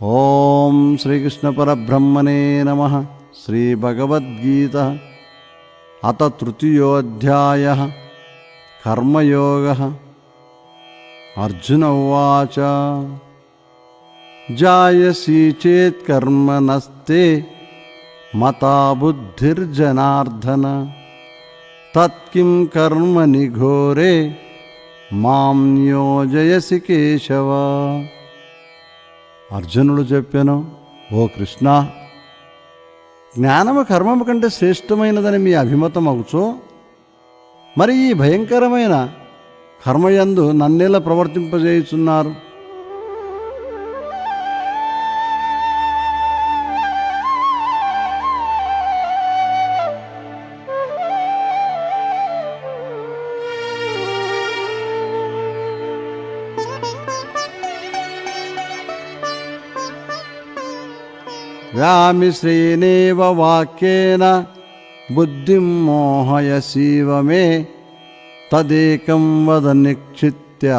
ఓం శ్రీకృష్ణ పరబ్రహ్మణే నమః. శ్రీభగవద్గీత అత తృతీయోऽధ్యాయః కర్మయోగః. అర్జున ఉవాచ జాయసి చేత్ కర్మణస్తే మతా బుద్ధిర్జనార్దన తత్కిం కర్మణి ఘోరే మాం నియోజయసి కేశవ. అర్జునుడు చెప్పాను, ఓ కృష్ణ, జ్ఞానము కర్మము కంటే శ్రేష్టమైనదని మీ అభిమతం అవుచో, మరి ఈ భయంకరమైన కర్మయందు నన్నెలా ప్రవర్తింపజేయుచున్నారు? వ్యామిశ్రేణేవ వాక్యేన బుద్ధిం మోహయసీవ మే తదేకం వద నిక్షిప్య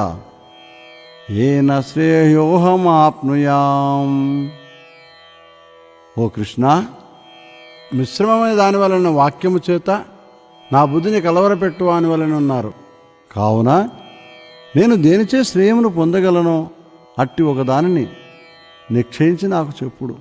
ఏన శ్రేయోహమాప్నుయాం. ఓ కృష్ణ, మిశ్రమమైన దాని వలన వాక్యము చేత నా బుద్ధిని కలవరపెట్టు అని వలన ఉన్నారు. కావున నేను దేనిచే శ్రేయమును పొందగలను, అట్టి ఒక దానిని నిశ్చయించి నాకు చెప్పుడు.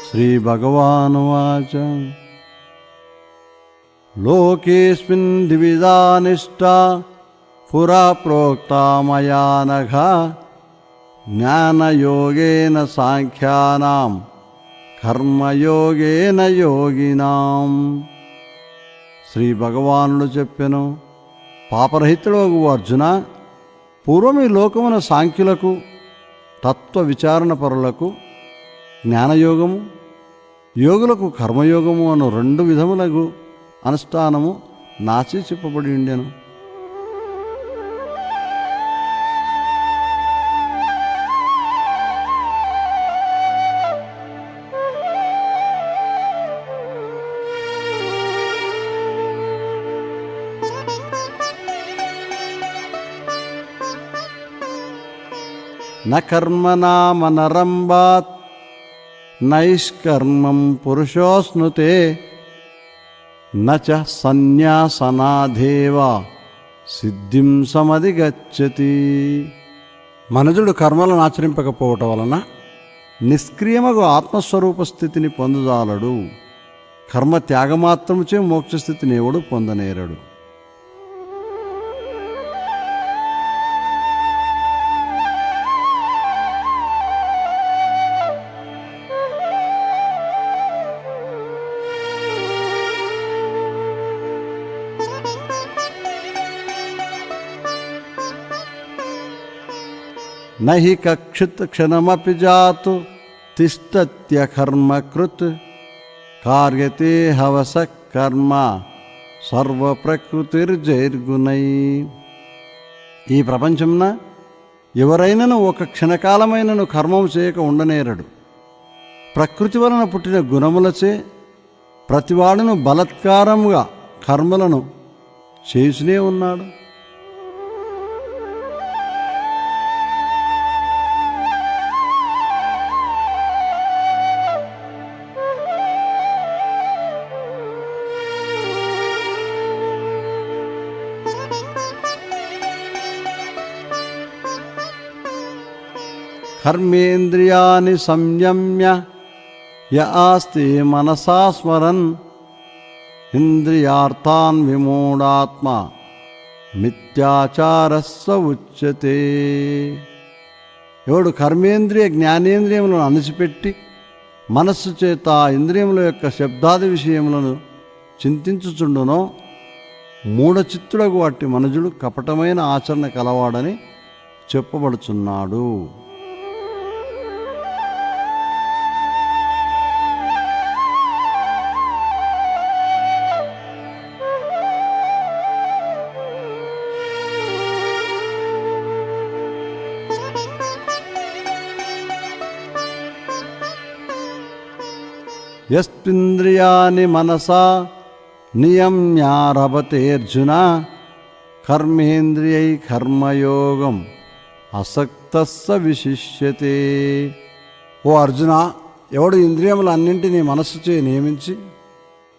శ్రీభగవానువాచ లోకేస్మిన్ ద్విధా నిష్టా పురా ప్రోక్తా మయా నఘ జ్ఞానయోగేన సాంఖ్యానాం కర్మయోగేన యోగినాం. శ్రీ భగవానుడు చెప్పెను, పాపరహితుడు అర్జున, పూర్వం ఈ లోకమున సాంఖ్యులకు, తత్వ విచారణ పరులకు జ్ఞానయోగము, యోగులకు కర్మయోగము అను రెండు విధములకు అనుష్ఠానము నాచే చెప్పబడి ఉండెను. న కర్మణా మనరంబాత్ నైష్కర్మం పురుషోస్నుతే నచ సన్యాసనాదేవ సిద్ధిం సమధిగచ్చతి. మనుజుడు కర్మలను ఆచరింపకపోవటం వలన నిష్క్రియమగు ఆత్మస్వరూప స్థితిని పొందజాలడు. కర్మ త్యాగమాత్రముచే మోక్షస్థితిని ఎవడు పొందనేరడు. నహి కక్షిత్ క్షణమపి జాతు తిష్టత్యకర్మకృత్ కార్యతే హవస కర్మ సర్వప్రకృతిర్జైర్గుణై. ఈ ప్రపంచంన ఎవరైనను ఒక క్షణకాలమైనను కర్మము చేయక ఉండనేరడు. ప్రకృతి వలన పుట్టిన గుణములచే ప్రతివాడును బలత్కారముగా కర్మలను చేయుచునే ఉన్నాడు. కర్మేంద్రియాణి సంయమ్య య ఆస్తే మనసా స్మరన్ ఇంద్రియార్థాన్ విమూఢాత్మ మిథ్యాచారస్వ ఉచ్యతే. ఎవడు కర్మేంద్రియ జ్ఞానేంద్రియములను అణిచిపెట్టి మనస్సు చేత ఇంద్రియముల యొక్క శబ్దాది విషయములను చింతించుచుండునో మూఢచిత్తుడగు అట్టి మనుజుడు కపటమైన ఆచరణ కలవాడని చెప్పబడుచున్నాడు. యస్మింద్రియాణి మనసా నియమ్యారభతేర్జున కర్మేంద్రియై కర్మయోగం అసక్తస్స విశిష్యతే. ఓ అర్జున, ఎవడు ఇంద్రియములన్నింటినీ మనస్సుచే నియమించి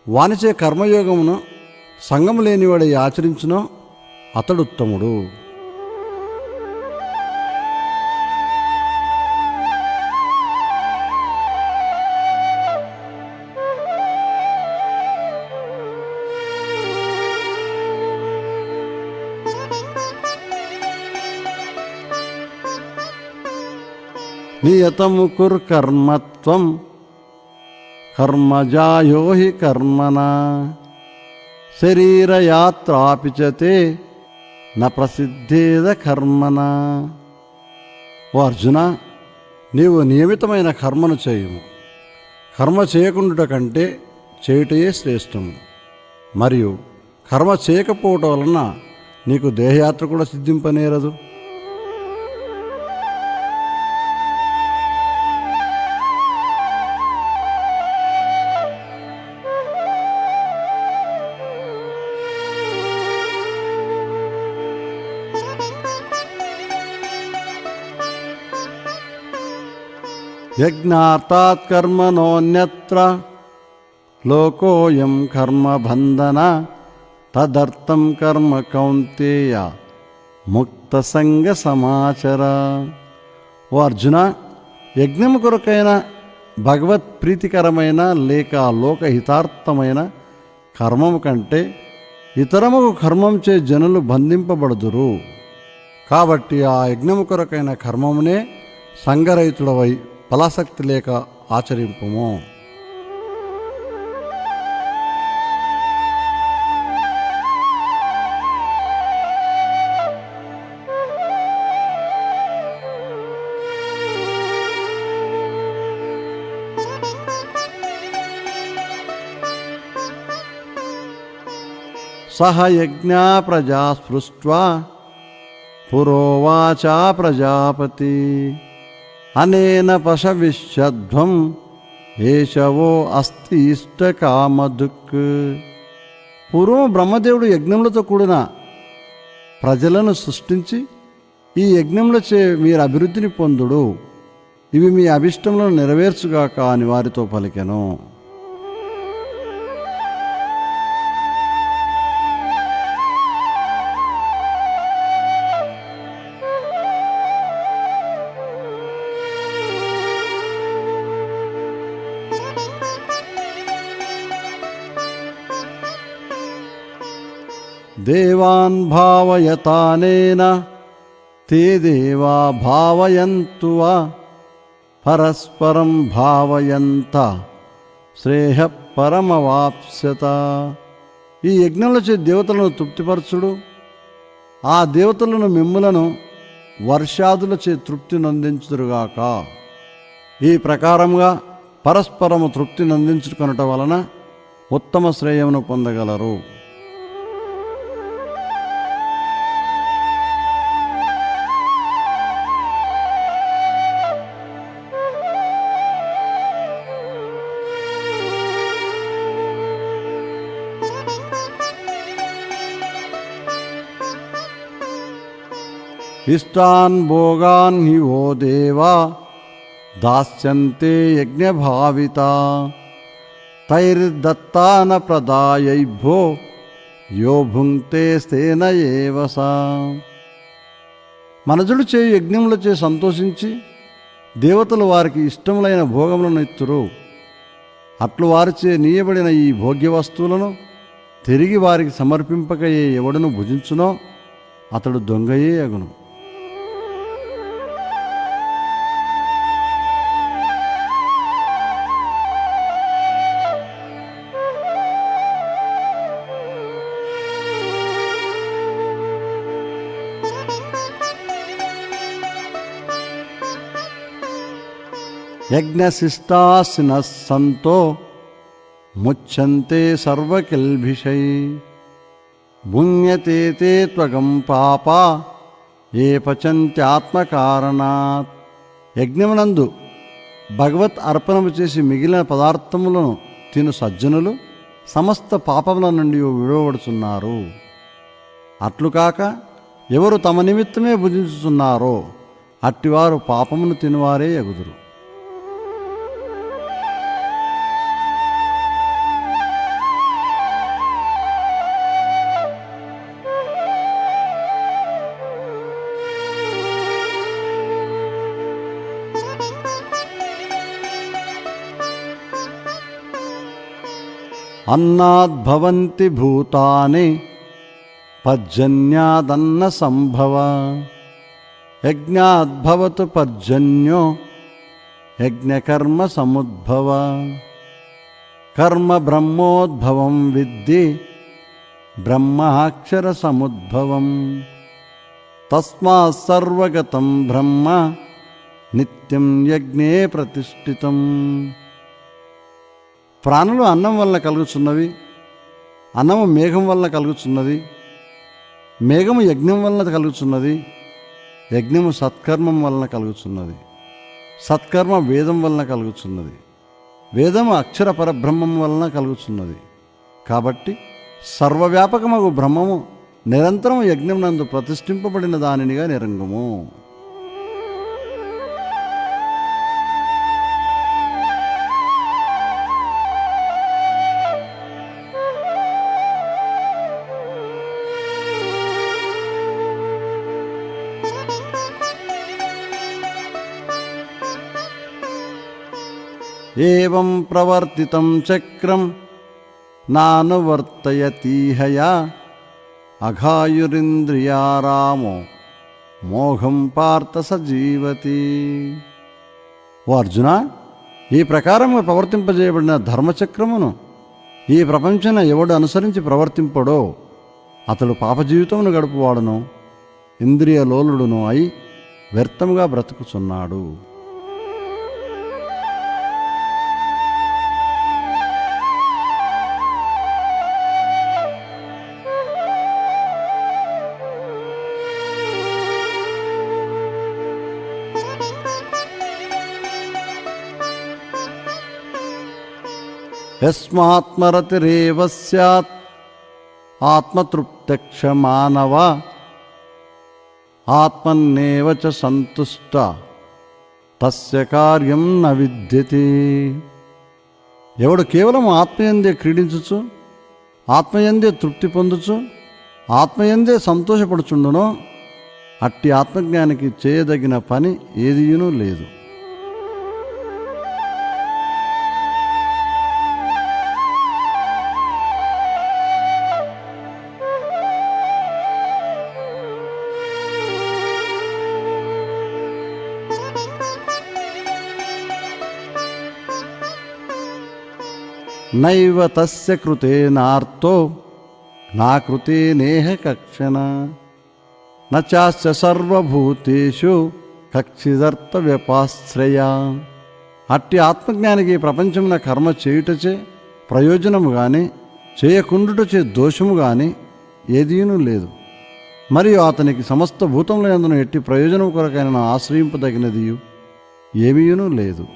వానిచే కర్మయోగమును సంగము లేనివాడై ఆచరించునో అతడుత్తముడు. నియతము కుర్కర్మత్వం కర్మజాయో హి కర్మణ శరీరయాత్రాపిచతే న ప్రసిద్ధేద కర్మణ. ఓ అర్జున, నీవు నియమితమైన కర్మను చేయుము. కర్మ చేయకుండుట కంటే చేయుటయే శ్రేష్టము. మరియు కర్మ చేయకపోవటం వలన నీకు దేహయాత్ర కూడా సిద్ధింపనేరదు. యజ్ఞార్థాత్ కర్మణోన్యత్ర లోకోయం కర్మబంధన తదర్థం కర్మ కౌంతేయ ముక్త సంగ సమాచర. ఓ అర్జున, యజ్ఞము కొరకైన భగవత్ ప్రీతికరమైన లేక లోకహితార్థమైన కర్మము కంటే ఇతరముకు కర్మంచే జనులు బంధింపబడుదురు. కాబట్టి ఆ యజ్ఞము కొరకైన కర్మమునే సంగరహితుడవై ఫలాసక్తి లేక ఆచరింపుము. సహ యజ్ఞా ప్రజా స్పృష్ట్వా పురోవాచా ప్రజాపతి అనేన పశవిష్యధ్వం ఏషవో అస్తి ఇష్టకామదుక్. పూర్వం బ్రహ్మదేవుడు యజ్ఞములతో కూడిన ప్రజలను సృష్టించి, ఈ యజ్ఞములచే మీరు అభివృద్ధిని పొందుడు, ఇవి మీ అభిష్టములను నెరవేర్చుగాక అని వారితో పలికెను. దేవాన్ భావయతానేన తే దేవా భావయంతు వా పరస్పరం భావయంత శ్రేయ పరమవాప్స్యత. ఈ యజ్ఞములచే దేవతలను తృప్తిపరచుడు, ఆ దేవతలను మిమ్ములను వర్షాదులచే తృప్తి నందించుదురుగాక. ఈ ప్రకారముగా పరస్పరము తృప్తి నందించుకొనుట వలన ఉత్తమ శ్రేయమును పొందగలరు. ఇష్టాన్ భోగాన్ హి ఓ దేవా దాస్యంతే యజ్ఞభావితా తైర్దత్తాన ప్రదాయైభ్యో యో భుంక్తే స్తేన ఏవ సా. మనజుడు చేయు యజ్ఞములచే సంతోషించి దేవతలు వారికి ఇష్టములైన భోగములను ఇత్తురు. అట్లు వారిచే నీయబడిన ఈ భోగ్య వస్తువులను తిరిగి వారికి సమర్పింపకయే ఎవడును భుజించునో అతడు దొంగయే అగును. యజ్ఞశిష్టాసినః సంతో ముచ్యంతే సర్వకిల్భిషై భుంయతే తే త్వగం పాపా ఏ పచంత్యాత్మకారణాత్. యజ్ఞమునందు భగవత్ అర్పణము చేసి మిగిలిన పదార్థములను తిను సజ్జనులు సమస్త పాపముల నుండి విడువబడుచున్నారు. అట్లుకాక ఎవరు తమ నిమిత్తమే భుజించుచున్నారో అట్టివారు పాపమును తినువారే యగుదురు. అన్నాద్భవంతి భూతాని పర్జన్యాదన్న సంభవ యజ్ఞాద్భవతు పర్జన్యో యజ్ఞకర్మ సముద్భవ కర్మ బ్రహ్మోద్భవం విద్ధి బ్రహ్మాక్షర సముద్భవం తస్మాత్ సర్వగతం బ్రహ్మ నిత్యం యజ్ఞే ప్రతిష్ఠితం. ప్రాణులు అన్నం వలన కలుగుచున్నవి, అన్నము మేఘం వలన కలుగుచున్నది, మేఘము యజ్ఞం వలన కలుగుచున్నది, యజ్ఞము సత్కర్మం వలన కలుగుచున్నది, సత్కర్మ వేదం వలన కలుగుచున్నది, వేదము అక్షర పరబ్రహ్మం వలన కలుగుచున్నది. కాబట్టి సర్వవ్యాపకమగు బ్రహ్మము నిరంతరం యజ్ఞం నందు ప్రతిష్ఠింపబడిన దానినిగా నిరంగము. ఏవం ప్రవర్తితం చక్రం నానువర్తయతీహయా అఘాయురింద్రియారామో మోఘం పార్థ సజీవతి. ఓ అర్జున, ఈ ప్రకారము ప్రవర్తింపజేయబడిన ధర్మచక్రమును ఈ ప్రపంచన ఎవడు అనుసరించి ప్రవర్తింపడో అతడు పాపజీవితమును గడుపువాడును ఇంద్రియ లోలుడును అయి వ్యర్థముగా బ్రతుకుచున్నాడు. యస్మాత్మరతిరేవ స్యాత్ ఆత్మతృప్తక్ష మానవ ఆత్మన్నేవ చ సంతుష్ట తస్య కార్యం న విద్యతే. ఎవడు కేవలం ఆత్మయందే క్రీడించుచు, ఆత్మయందే తృప్తి పొందుచు, ఆత్మయందే సంతోషపడుచుండునో అట్టి ఆత్మజ్ఞానికి చేయదగిన పని ఏదియునూ లేదు. నైవ తస్య కృతేనార్తో నా కృతేనేహ కక్షణ నాస్య సర్వభూతేషు కక్షిదర్థ వ్యపాశ్రయ. అట్టి ఆత్మజ్ఞానికి ప్రపంచమున కర్మ చేయుటచే ప్రయోజనము గాని చేయకుండుటచే దోషము గాని ఏదీనూ లేదు. మరియు అతనికి సమస్త భూతముల యందున ఎట్టి ప్రయోజనము కొరకైన ఆశ్రయింపదగినదియు ఏమీయునూ లేదు.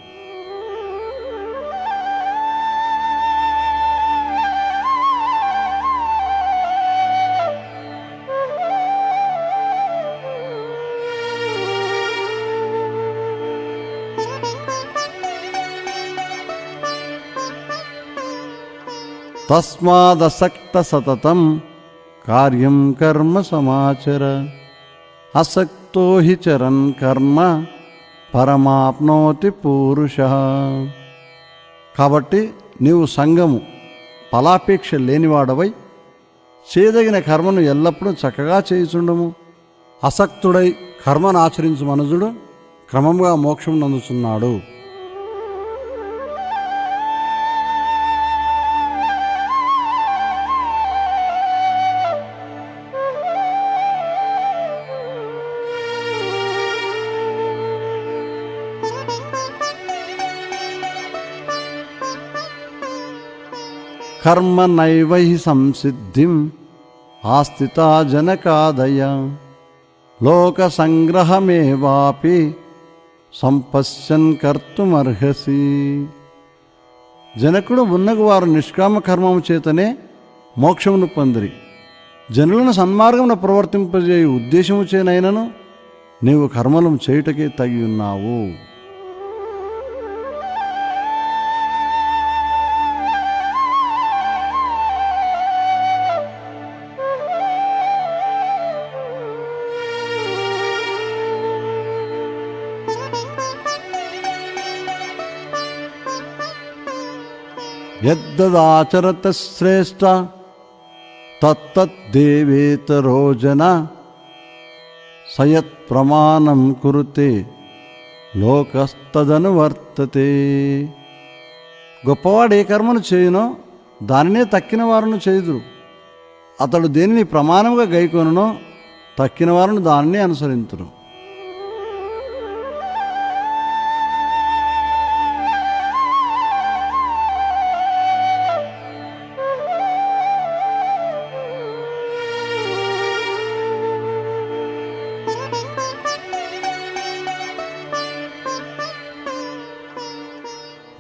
తస్మాదసక్త సతతం కార్యం కర్మ సమాచర అసక్తో హి చరన్ కర్మ పరమాప్నోతి పూరుషః. కాబట్టి నీవు సంగము ఫలాపేక్ష లేనివాడవై చేయదగిన కర్మను ఎల్లప్పుడూ చక్కగా చేయుచుండము. అసక్తుడై కర్మను ఆచరించు మనుజుడు క్రమముగా మోక్షం నందుచున్నాడు. కర్మ నైవ హి సంసిద్ధిం ఆస్థితా జనకాదయ లోక సంగ్రహమేవాపి సంపశ్యన్ కర్తుమర్హసి. జనకుడు మున్నగు వారు నిష్కామ కర్మము చేతనే మోక్షమును పొందిరి. జనులను సన్మార్గమున ప్రవర్తింపజేయు ఉద్దేశము చేనైనను నీవు కర్మలను చేయుటకే తగి ఉన్నావు. యద్దదాచరత శ్రేష్ఠ తత్తద్దేవేతరో జన సయత్ ప్రమాణం కురుతే లోకస్తదనువర్తతే. గొప్పవాడు ఏ కర్మను చేయునో దానినే తక్కిన వారును చేయుదురు. అతడు దేనిని ప్రమాణముగా గైకొనునో తక్కిన వారును దానినే అనుసరింతురు.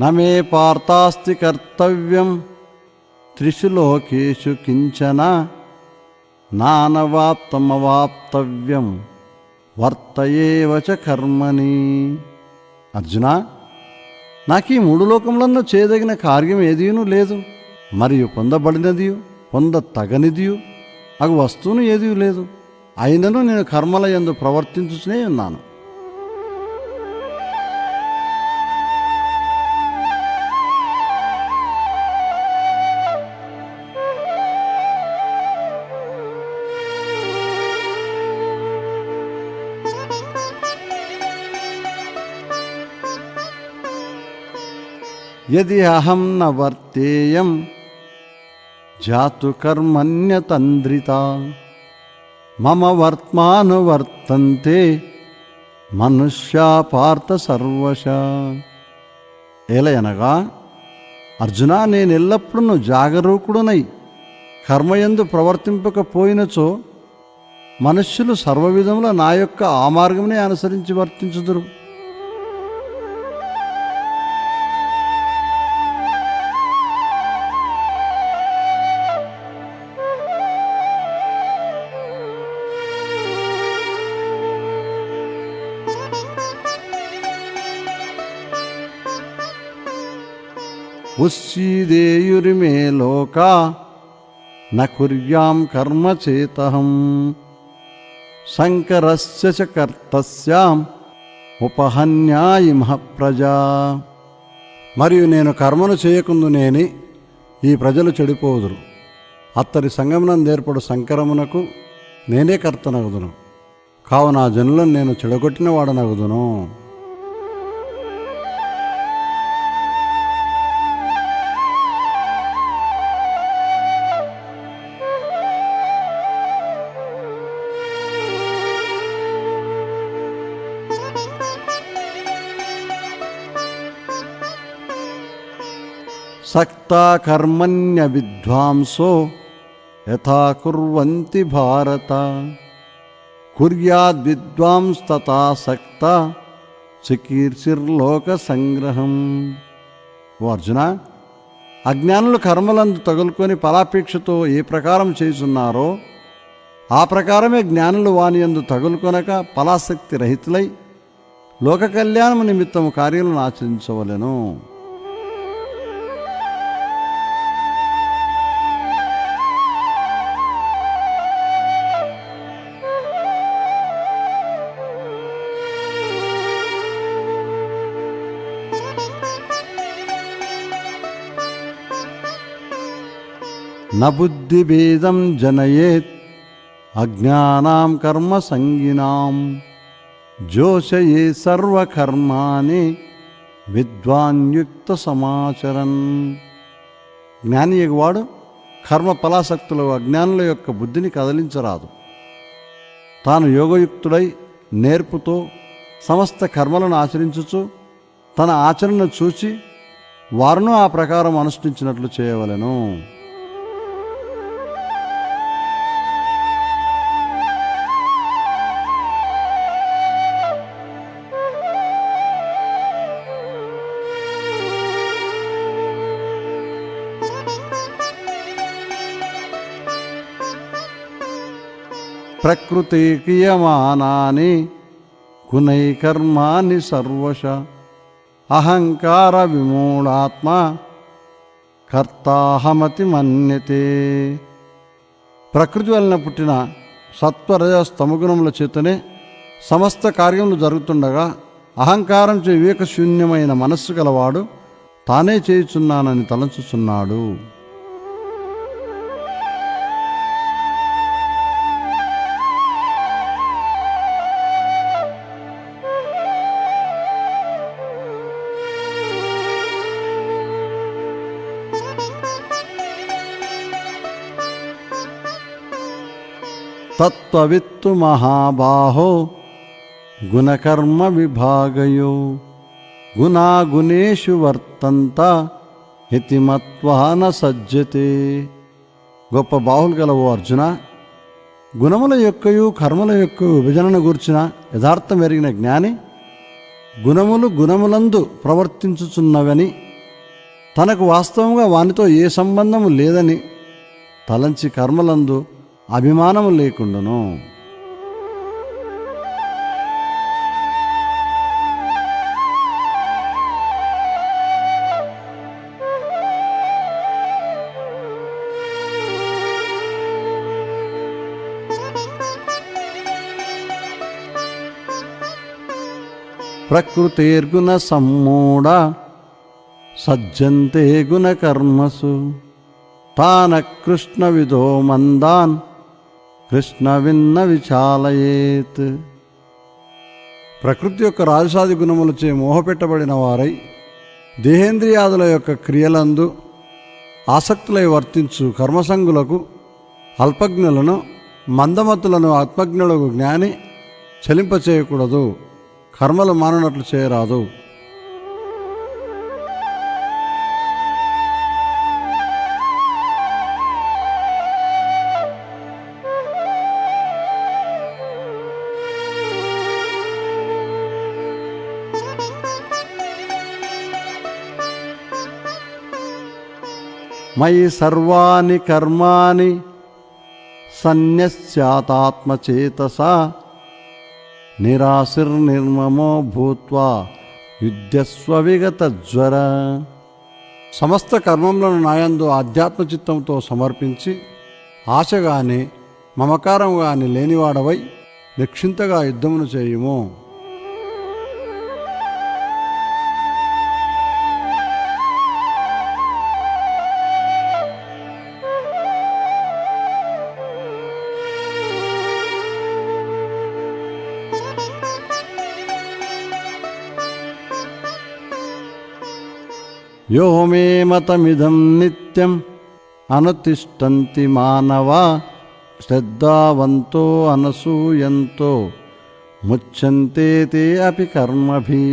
నమే పార్థాస్తి కర్తవ్యం త్రిషు లోకేషు కించన నానవాప్తమవాప్తవ్యం వర్తయేవ చ కర్మణి. అర్జున, నాకు ఈ మూడు లోకములను చేయదగిన కార్యం ఏదీనూ లేదు, మరియు పొందబడినదియు పొందతగనిదియు అగు వస్తువును ఏదీ లేదు. అయినను నేను కర్మల యందు ప్రవర్తించుతూనే ఉన్నాను. యది అహం న వర్తేయం జాతు కర్మణ్యతంద్రిత మమ వర్త్మానువర్తంతే మనుష్యా పార్థ సర్వశ. ఏలయనగా అర్జున, నేనెల్లప్పుడూ జాగరూకుడునై కర్మయందు ప్రవర్తింపకపోయినచో మనుష్యులు సర్వవిధముల నా యొక్క ఆ మార్గమునే అనుసరించి వర్తించుదురు. ఉస్సీదేయురిమే లోకా న కుర్యాం కర్మ చేతహం శంకరస్య చ కర్తస్యాం ఉపహన్యాయి మహప్రజా. మరియు నేను కర్మను చేయకుందునేని ఈ ప్రజలు చెడిపోదురు. అత్తరి సంగమనందేర్పడు సంకరమునకు నేనే కర్తనగుదును. కావున ఆ జనులను నేను చెడగొట్టిన వాడనగుదును. సక్తా కర్మణ్య విద్వాంసో యథా కుర్వంతి భారత కుర్యాద్విద్వాంస్తథా సక్త చికీర్షిర్లోక సంగ్రహం. ఓ అర్జున, అజ్ఞానులు కర్మలందు తగులుకొని ఫలాపేక్షతో ఏ ప్రకారం చేస్తున్నారో ఆ ప్రకారమే జ్ఞానులు వాని యందు తగులుకొనక ఫలాసక్తి రహితులై లోక కళ్యాణము నిమిత్తము కార్యములను ఆచరించవలెను. న బుద్ధిభేదం జనయేత్ అజ్ఞానాం కర్మ సంగినాం జోషయే సర్వకర్మాణి విద్వాన్యుక్త సమాచరన్. జ్ఞాని ఎగువాడు కర్మ ఫలాసక్తులు అజ్ఞానుల యొక్క బుద్ధిని కదిలించరాదు. తాను యోగయుక్తుడై నేర్పుతో సమస్త కర్మలను ఆచరించుచు తన ఆచరణను చూచి వారును ఆ ప్రకారం అనుష్ఠించినట్లు చేయవలెను. ప్రకృతి క్రియమానాని గుణైకర్మాని సర్వశ అహంకార విమూఢాత్మ కర్తాహమతి మన్యతే. ప్రకృతి వలన పుట్టిన సత్వరజస్తమగుణముల చేతనే సమస్త కార్యములు జరుగుతుండగా అహంకారంచే వివేకశూన్యమైన మనస్సు గలవాడు తానే చేయుచున్నానని తలంచుచున్నాడు. తత్వవిత్తు మహాబాహో గుణకర్మ విభాగయో గుణాగుణేషు వర్తంత ఇతి మత్వా న సజ్జతే. గొప్ప బాహులు గలవో అర్జున, గుణముల యొక్కయు కర్మల యొక్క విభజనను గూర్చిన యథార్థం ఎరిగిన జ్ఞాని గుణములు గుణములందు ప్రవర్తించుచున్నవని, తనకు వాస్తవంగా వానితో ఏ సంబంధము లేదని తలంచి కర్మలందు అభిమానము లేకుండాను. ప్రకృతిర్గుణ సమ్మూఢ సజ్జంతే గుణకర్మసు తాన కృష్ణ విదో మందాన్ కృష్ణ విన్న విచాలయేత్. ప్రకృతి యొక్క రాజసాది గుణములచే మోహపెట్టబడిన వారై దేహేంద్రియాదుల యొక్క క్రియలందు ఆసక్తులై వర్తించు కర్మసంగులకు అల్పజ్ఞులను మందమతులను ఆత్మజ్ఞులకు జ్ఞాని చలింపచేయకూడదు, కర్మలు మాననట్లు చేయరాదు. మయి సర్వాణి కర్మాణి సన్యస్యాతాత్మచేతసా నిరాశిర్నిర్మమో భూత్వా యుద్ధస్వ విగతజ్వర. సమస్త కర్మములను నాయందు ఆధ్యాత్మచిత్తంతో సమర్పించి ఆశగాని మమకారం గాని లేనివాడవై నిక్షింతగా యుద్ధమును చేయుము. యో మే మతమిదం నిత్యం అనుతిష్టంతి మానవా శ్రద్ధావంతో అనసూయంతో ముచ్యంతే తే అపి కర్మభి.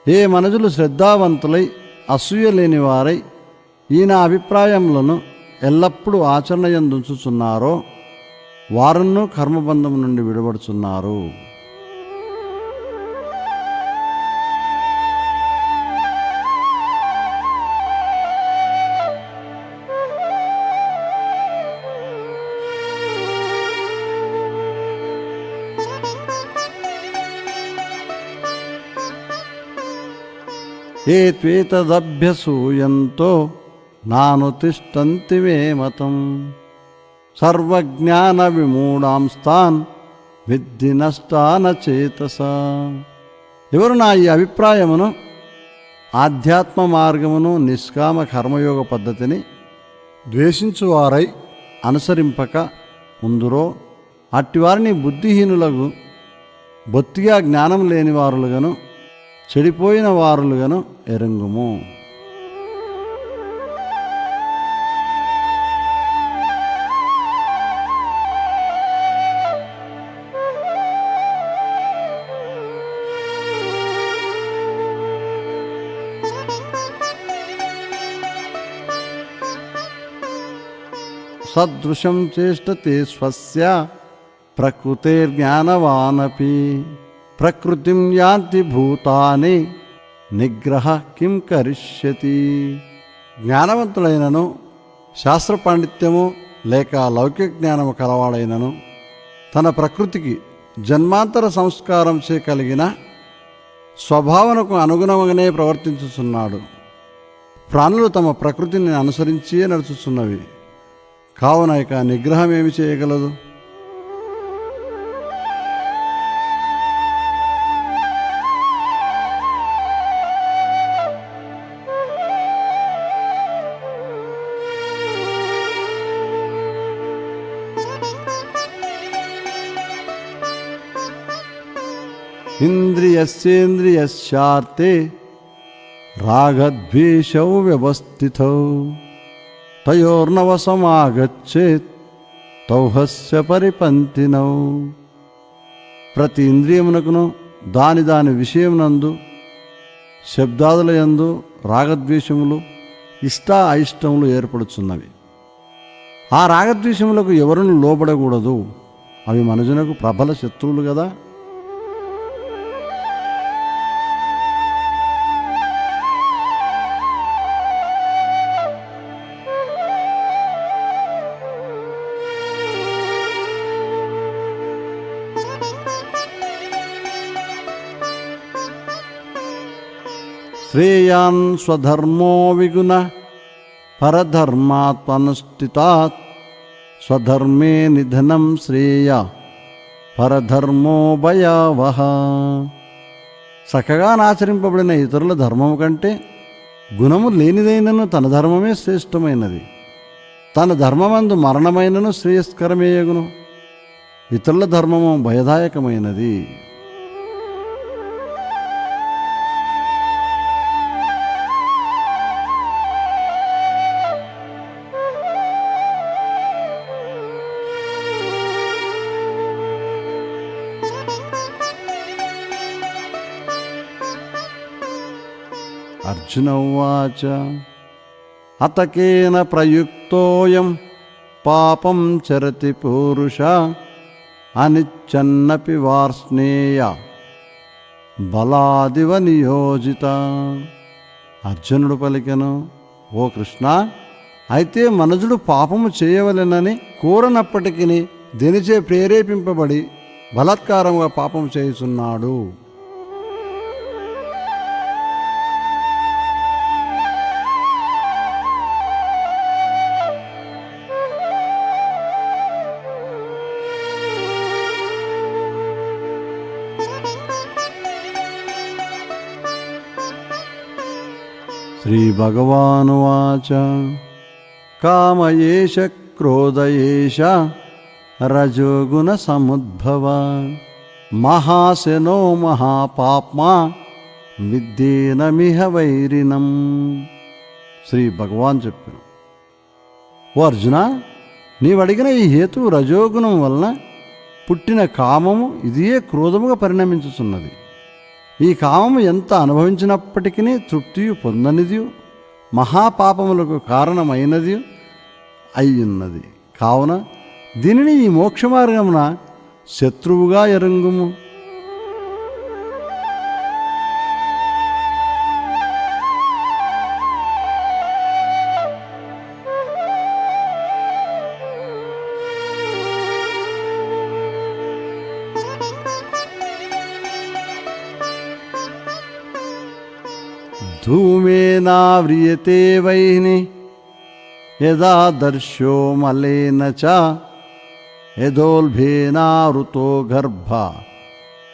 ఏ మనుజులు శ్రద్ధావంతులై అసూయ లేని వారై ఈ నా అభిప్రాయములను ఎల్లప్పుడూ ఆచరణయందుంచుచున్నారో వారును కర్మబంధము నుండి విడబడుచున్నారు. ఏ త్వేతదభ్యసూయంతో నానుతిష్టంతి మే మతం సర్వజ్ఞాన విమూఢాంస్తాన్ విద్ధి నష్టాన చేతస. ఎవరు నా ఈ అభిప్రాయమును ఆధ్యాత్మ మార్గమును నిష్కామ కర్మయోగ పద్ధతిని ద్వేషించువారై అనుసరింపక ఉందురో అట్టివారిని బుద్ధిహీనులకు బొత్తిగా జ్ఞానం లేని వారులుగాను చెడిపోయిన వారులుగాను ఎరంగుము. సదృశం చేష్టతే స్వస్య ప్రకృతిర్జ్ఞానవానపి ప్రకృతిం యాంతి భూతాని నిగ్రహ కిం కరిష్యతి. జ్ఞానవంతులైనను శాస్త్ర పాండిత్యము లేక లౌకిక జ్ఞానము కలవాడైనను తన ప్రకృతికి జన్మాంతర సంస్కారం చే కలిగిన స్వభావనకు అనుగుణంగానే ప్రవర్తించుచున్నాడు. ప్రాణులు తమ ప్రకృతిని అనుసరించే నడుచుచున్నవి. కావున ఇక నిగ్రహం ఏమి చేయగలదు? ఇంద్రియస్యేంద్రియస్యార్తే రాగద్వేషౌ వ్యవస్థితౌ తయోర్నవసమాగచ్చేత్ తౌహస్య పరిపంతినౌ. ప్రతి ఇంద్రియమునకును దాని దాని విషయమునందు శబ్దాదులయందు రాగద్వేషములు ఇష్ట అయిష్టములు ఏర్పడుచున్నవి. ఆ రాగద్వేషములకు ఎవరును లోబడకూడదు. అవి మనుజునకు ప్రబల శత్రువులు కదా. శ్రేయాన్ స్వధర్మో విగుణ పరధర్మాత్మనుష్ఠితాత్ స్వధర్మే నిధనం శ్రేయ పరధర్మో భయావహ. చక్కగా ఆచరింపబడిన ఇతరుల ధర్మము కంటే గుణము లేనిదైనను తన ధర్మమే శ్రేష్టమైనది. తన ధర్మమందు మరణమైనను శ్రేయస్కరమేయగును. ఇతరుల ధర్మము భయదాయకమైనది. అర్జున ఉవాచ అతకేన ప్రయుక్తోయం పాపం చరతి పూరుష అనిచ్చన్నపి వార్ష్ణేయ బలాదివ నియోజిత. అర్జునుడు పలికెను, ఓ కృష్ణ, అయితే మనుజుడు పాపము చేయవలెనని కోరనప్పటికీ దేనిచే ప్రేరేపింపబడి బలాత్కారంగా పాపం చేయుచున్నాడు. శ్రీభగవానువాచ కామయేష క్రోధయేష రజోగుణ సముద్భవ మహాశనో మహాపాప్మా విద్యేనమిహ వైరినం. శ్రీ భగవాన్ చెప్పారు, ఓ అర్జున, నీవడిగిన ఈ హేతు రజోగుణం వలన పుట్టిన కామము ఇదియే క్రోధముగా పరిణమించుచున్నది. ఈ కామము ఎంత అనుభవించినప్పటికీ తృప్తియు పొందనిదియు మహాపాపములకు కారణమైనది అయ్యున్నది. కావున దీనిని ఈ మోక్షమార్గమున శత్రువుగా ఎరుంగుము. ధూమేనావ్రియతే వైహ్ని యదా దర్శో మలేన చ యదోల్భేనావృతో గర్భ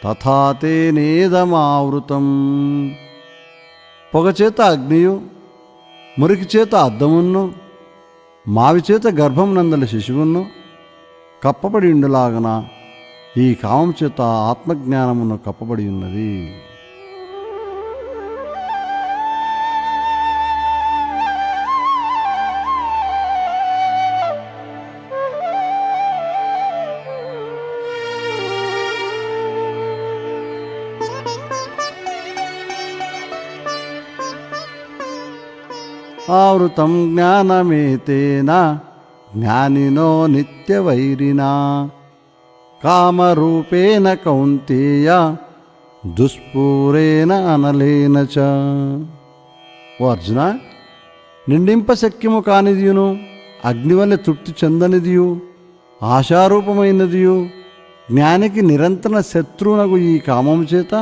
తథా తేనేదమావృతం. పొగచేత అగ్నియు, మురికి చేత అద్దమును, మావి చేత గర్భం నందల శిశువును కప్పబడి ఉండులాగన ఈ కామం చేత ఆత్మజ్ఞానమును కప్పబడి ఉన్నది. ఆవృతం జ్ఞానమేతేన జ్ఞానినో నిత్యవైరినా కామరూపేణ కౌంతేయ దుష్పూరేణ అనలేన చ. ఓ అర్జున, నిండింప శక్యము కానిదియును అగ్నివల్లే తృప్తి చెందనిదియు ఆశారూపమైనదియు జ్ఞానికి నిరంతర శత్రువునకు ఈ కామము చేత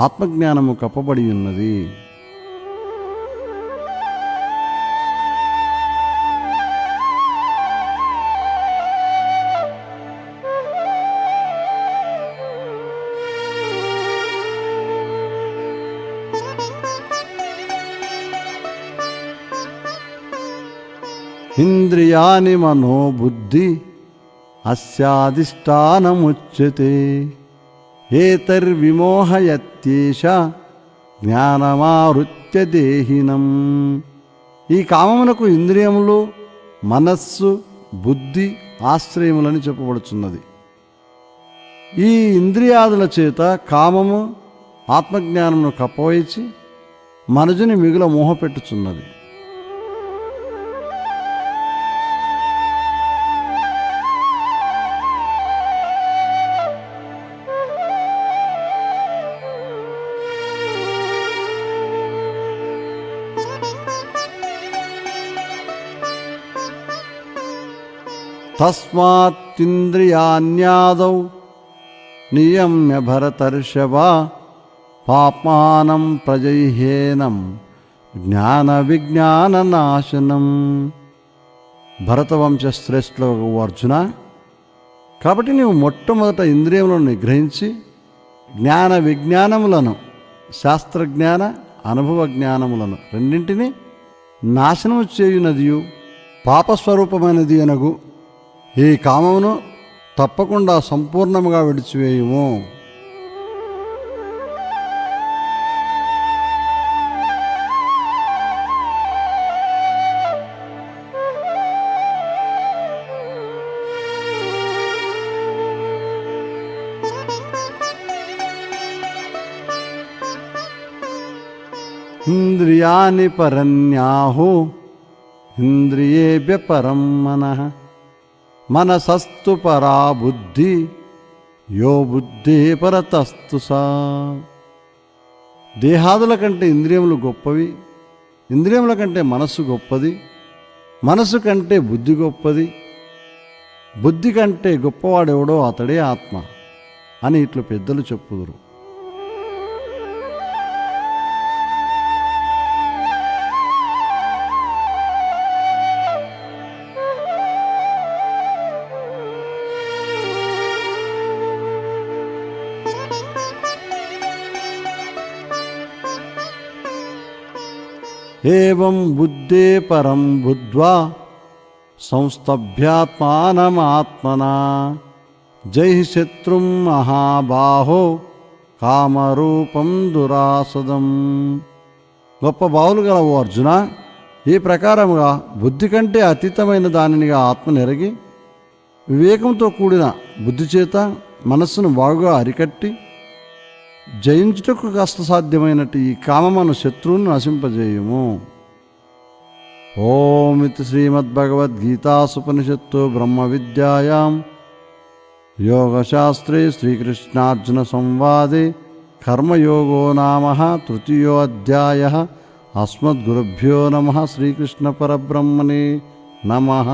ఆత్మజ్ఞానము కప్పబడి ఉన్నది. ఇంద్రియాని మనోబుద్ధి అస్యాధిష్టానముచ్యతే ఏతర్విమోహయత్యేష జ్ఞానమావృత్య దేహినం. ఈ కామమునకు ఇంద్రియములు, మనస్సు, బుద్ధి ఆశ్రయములని చెప్పబడుచున్నది. ఈ ఇంద్రియాదుల చేత కామము ఆత్మజ్ఞానమును కప్పవైచి మనుజుని మిగుల మోహపెట్టుచున్నది. తస్మాత్తింద్రియాణ్యాదౌ నియమ్య భరతర్షభ పాప్మానం ప్రజహ్యేనం జ్ఞాన విజ్ఞాన నాశనం. భరతవంశశ్రేష్ఠులకు అర్జున, కాబట్టి నీవు మొట్టమొదట ఇంద్రియములను నిగ్రహించి జ్ఞాన విజ్ఞానములను, శాస్త్రజ్ఞాన అనుభవ జ్ఞానములను రెండింటినీ నాశనము చేయునదియు పాపస్వరూపమైనది అనగు ఈ కామమును తప్పకుండా సంపూర్ణముగా విడిచివేయుము. ఇంద్రియాణి పరన్యాహు ఇంద్రియేభ్య పరం మనః మనసస్తు పరా బుద్ధి యో బుద్ధి పరతస్తు సా. దేహాదుల కంటే ఇంద్రియములు గొప్పవి, ఇంద్రియముల కంటే మనస్సు గొప్పది, మనస్సు కంటే బుద్ధి గొప్పది, బుద్ధి కంటే గొప్పవాడెవడో అతడే ఆత్మ అని ఇట్లు పెద్దలు చెప్పుదురు. ఏవం బుద్ధే పరం బుద్ధ్వా సంస్తభ్యాత్మానమాత్మనా జై శత్రుం మహాబాహో కామరూపం దురాసదం. గొప్ప బావులు గల ఓ అర్జున, ఈ ప్రకారముగా బుద్ధి కంటే అతీతమైన దానినిగా ఆత్మనెరగి వివేకంతో కూడిన బుద్ధి చేత మనస్సును బాగుగా అరికట్టి జయించుటకు కష్టసాధ్యమైనట్టు ఈ కామమను శత్రువును నశింపజేయుము. ఓమితి శ్రీమద్భగవద్గీతాసుపనిషత్తు బ్రహ్మ విద్యాయాం యోగశాస్త్రే శ్రీకృష్ణార్జున సంవాదే కర్మయోగో నామ తృతీయోऽధ్యాయః. అస్మద్గురుభ్యో నమః. శ్రీకృష్ణ పరబ్రహ్మణే నమః.